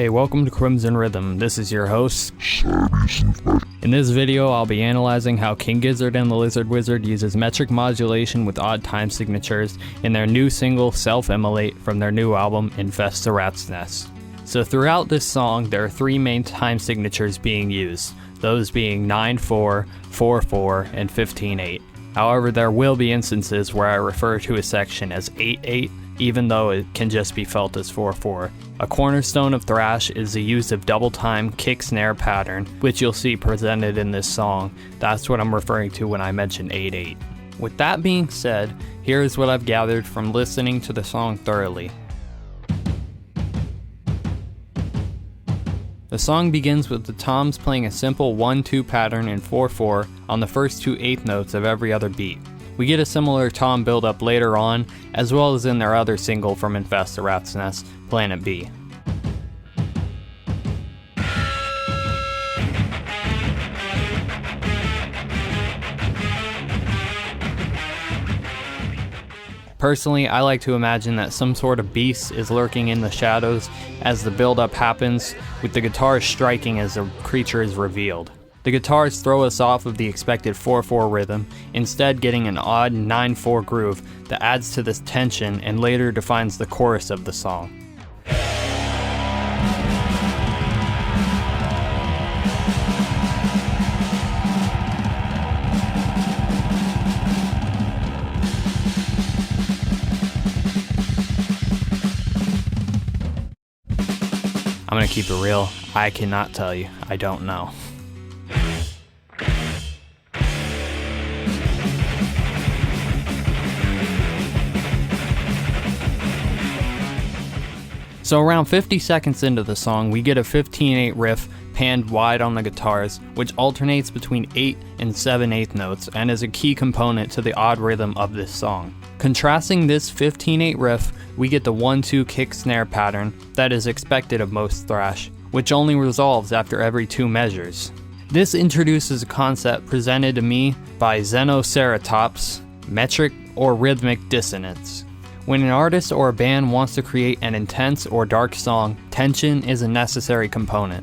Hey, welcome to Crimson Rhythm. This is your host. In this video, I'll be analyzing how King Gizzard and the Lizard Wizard uses metric modulation with odd time signatures in their new single, Self Immolate, from their new album, Infest the Rats Nest. So throughout this song, there are three main time signatures being used, those being 9/4, 4/4, and 15/8. However, there will be instances where I refer to a section as 8/8, even though it can just be felt as 4/4. A cornerstone of thrash is the use of double time kick snare pattern, which you'll see presented in this song. That's what I'm referring to when I mention 8/8. With that being said, here is what I've gathered from listening to the song thoroughly. The song begins with the toms playing a simple 1-2 pattern in 4/4 on the first two eighth notes of every other beat. We get a similar tom build-up later on, as well as in their other single from Infest the Rats Nest, Planet B. Personally, I like to imagine that some sort of beast is lurking in the shadows as the build-up happens, with the guitars striking as the creature is revealed. The guitars throw us off of the expected 4/4 rhythm, instead getting an odd 9/4 groove that adds to this tension and later defines the chorus of the song. I'm gonna keep it real, I cannot tell you, I don't know. So around 50 seconds into the song, we get a 15/8 riff panned wide on the guitars, which alternates between 8 and 7/8 notes and is a key component to the odd rhythm of this song. Contrasting this 15/8 riff, we get the 1-2 kick snare pattern that is expected of most thrash, which only resolves after every two measures. This introduces a concept presented to me by Xenoceratops, metric or rhythmic dissonance. When an artist or a band wants to create an intense or dark song, tension is a necessary component.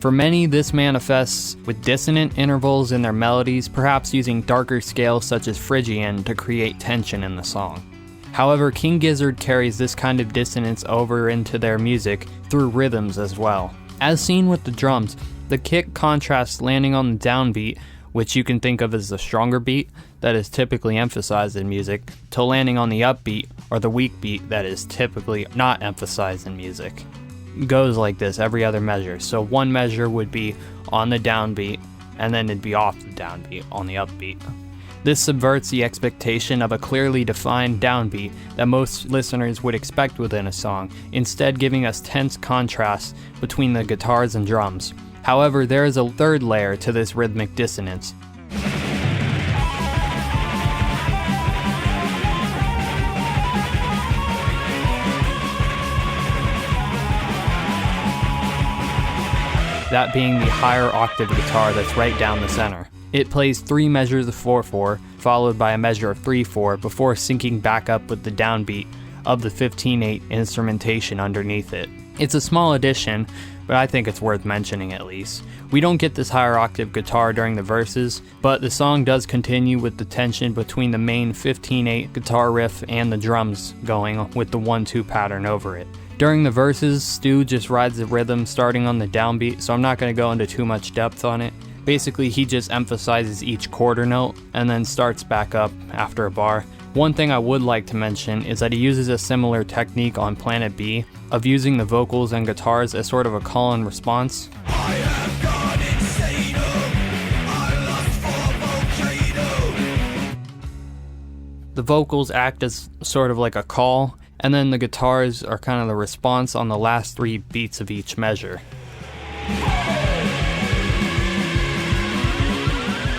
For many, this manifests with dissonant intervals in their melodies, perhaps using darker scales such as Phrygian to create tension in the song. However, King Gizzard carries this kind of dissonance over into their music through rhythms as well. As seen with the drums, the kick contrasts landing on the downbeat, which you can think of as the stronger beat that is typically emphasized in music, to landing on the upbeat or the weak beat that is typically not emphasized in music. It goes like this every other measure. So one measure would be on the downbeat, and then it'd be off the downbeat on the upbeat. This subverts the expectation of a clearly defined downbeat that most listeners would expect within a song, instead giving us tense contrasts between the guitars and drums. However, there is a third layer to this rhythmic dissonance. That being the higher octave guitar that's right down the center. It plays 3 measures of 4/4, followed by a measure of 3/4, before syncing back up with the downbeat of the 15/8 instrumentation underneath it. It's a small addition, but I think it's worth mentioning at least. We don't get this higher octave guitar during the verses, but the song does continue with the tension between the main 15/8 guitar riff and the drums going with the 1-2 pattern over it. During the verses, Stu just rides the rhythm starting on the downbeat, so I'm not going to go into too much depth on it. Basically, he just emphasizes each quarter note and then starts back up after a bar. One thing I would like to mention is that he uses a similar technique on Planet B of using the vocals and guitars as sort of a call and response. The vocals act as sort of like a call, and then the guitars are kind of the response on the last 3 beats of each measure.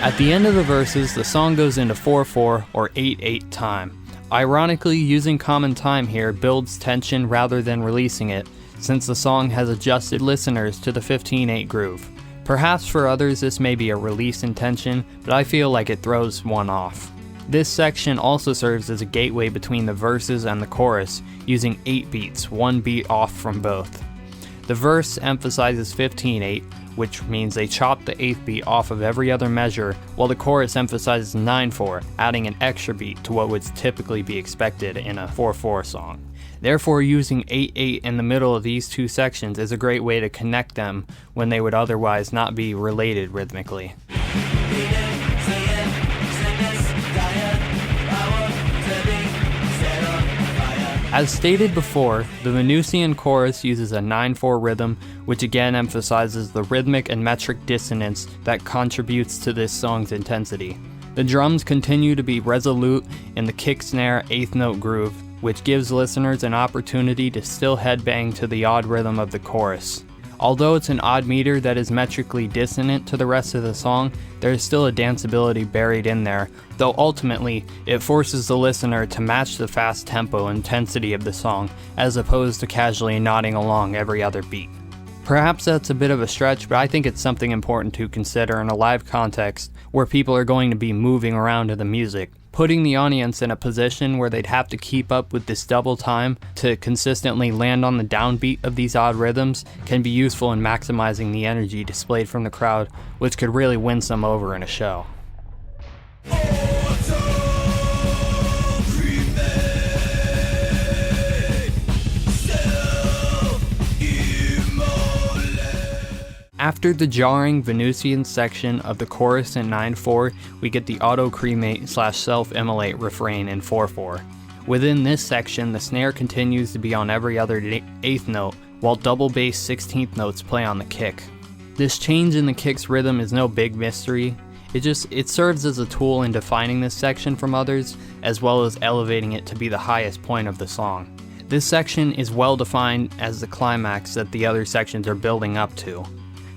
At the end of the verses, the song goes into 4/4 or 8/8 time. Ironically, using common time here builds tension rather than releasing it, since the song has adjusted listeners to the 15/8 groove. Perhaps for others this may be a release in tension, but I feel like it throws one off. This section also serves as a gateway between the verses and the chorus, using 8 beats, 1 beat off from both. The verse emphasizes 15/8, which means they chop the 8th beat off of every other measure, while the chorus emphasizes 9/4, adding an extra beat to what would typically be expected in a 4/4 song. Therefore, using 8/8 in the middle of these two sections is a great way to connect them when they would otherwise not be related rhythmically. As stated before, the Venusian chorus uses a 9/4 rhythm, which again emphasizes the rhythmic and metric dissonance that contributes to this song's intensity. The drums continue to be resolute in the kick snare 8th note groove, which gives listeners an opportunity to still headbang to the odd rhythm of the chorus. Although it's an odd meter that is metrically dissonant to the rest of the song, there is still a danceability buried in there, though ultimately it forces the listener to match the fast tempo and intensity of the song, as opposed to casually nodding along every other beat. Perhaps that's a bit of a stretch, but I think it's something important to consider in a live context where people are going to be moving around to the music. Putting the audience in a position where they'd have to keep up with this double time to consistently land on the downbeat of these odd rhythms can be useful in maximizing the energy displayed from the crowd, which could really win some over in a show. After the jarring Venusian section of the chorus in 9/4, we get the auto-cremate / self-immolate refrain in 4/4. Within this section, the snare continues to be on every other 8th note, while double bass 16th notes play on the kick. This change in the kick's rhythm is no big mystery. It serves as a tool in defining this section from others, as well as elevating it to be the highest point of the song. This section is well defined as the climax that the other sections are building up to.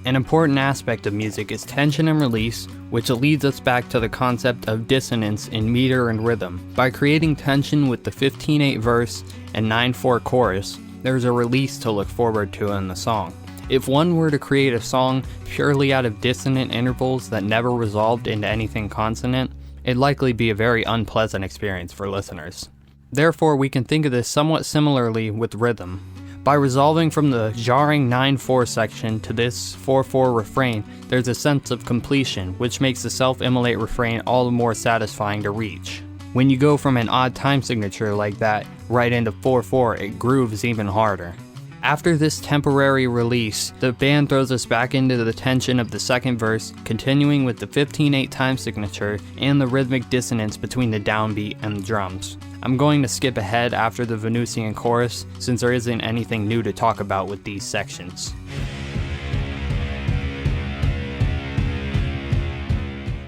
An important aspect of music is tension and release, which leads us back to the concept of dissonance in meter and rhythm. By creating tension with the 15/8 verse and 9/4 chorus, there's a release to look forward to in the song. If one were to create a song purely out of dissonant intervals that never resolved into anything consonant, it'd likely be a very unpleasant experience for listeners. Therefore, we can think of this somewhat similarly with rhythm. By resolving from the jarring 9/4 section to this 4/4 refrain, there's a sense of completion, which makes the self-immolate refrain all the more satisfying to reach. When you go from an odd time signature like that right into 4/4, it grooves even harder. After this temporary release, the band throws us back into the tension of the second verse, continuing with the 15/8 time signature and the rhythmic dissonance between the downbeat and the drums. I'm going to skip ahead after the Venusian chorus, since there isn't anything new to talk about with these sections.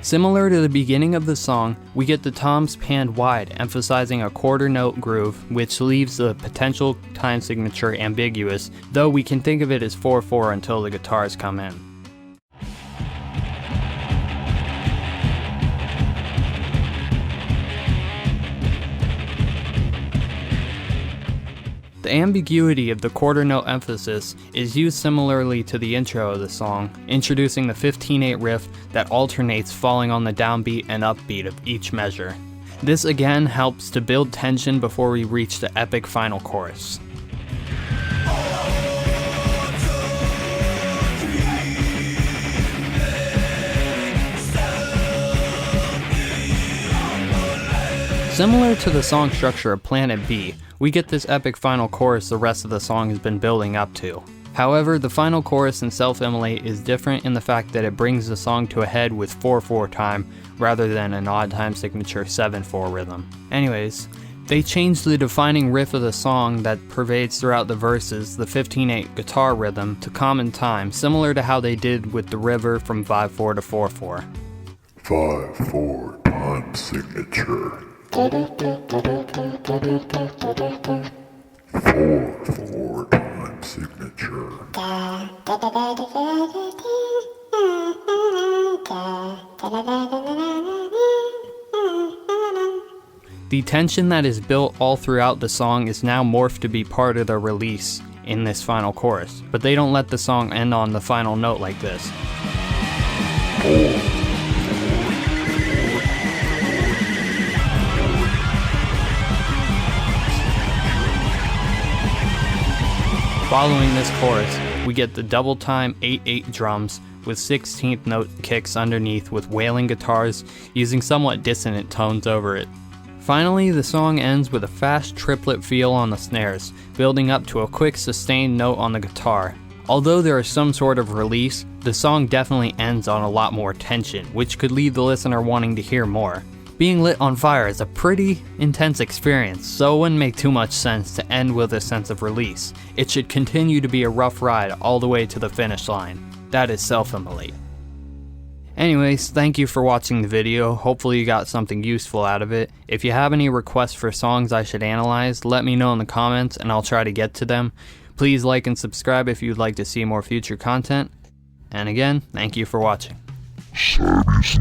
Similar to the beginning of the song, we get the toms panned wide, emphasizing a quarter note groove, which leaves the potential time signature ambiguous, though we can think of it as 4/4 until the guitars come in. The ambiguity of the quarter note emphasis is used similarly to the intro of the song, introducing the 15/8 riff that alternates falling on the downbeat and upbeat of each measure. This again helps to build tension before we reach the epic final chorus. Similar to the song structure of Planet B, we get this epic final chorus the rest of the song has been building up to. However, the final chorus in Self Immolate is different in the fact that it brings the song to a head with 4/4 time rather than an odd time signature 7/4 rhythm. Anyways, they changed the defining riff of the song that pervades throughout the verses, the 15/8 guitar rhythm, to common time, similar to how they did with the river from 5/4 to 4/4. 5/4 time signature. 4/4 time signature. The tension that is built all throughout the song is now morphed to be part of the release in this final chorus, but they don't let the song end on the final note like this. Following this chorus, we get the double time 8/8 drums with 16th note kicks underneath with wailing guitars using somewhat dissonant tones over it. Finally, the song ends with a fast triplet feel on the snares, building up to a quick sustained note on the guitar. Although there is some sort of release, the song definitely ends on a lot more tension, which could leave the listener wanting to hear more. Being lit on fire is a pretty intense experience, so it wouldn't make too much sense to end with a sense of release. It should continue to be a rough ride all the way to the finish line. That is Self Immolate. Anyways, thank you for watching the video. Hopefully you got something useful out of it. If you have any requests for songs I should analyze, let me know in the comments and I'll try to get to them. Please like and subscribe if you'd like to see more future content. And again, thank you for watching. Service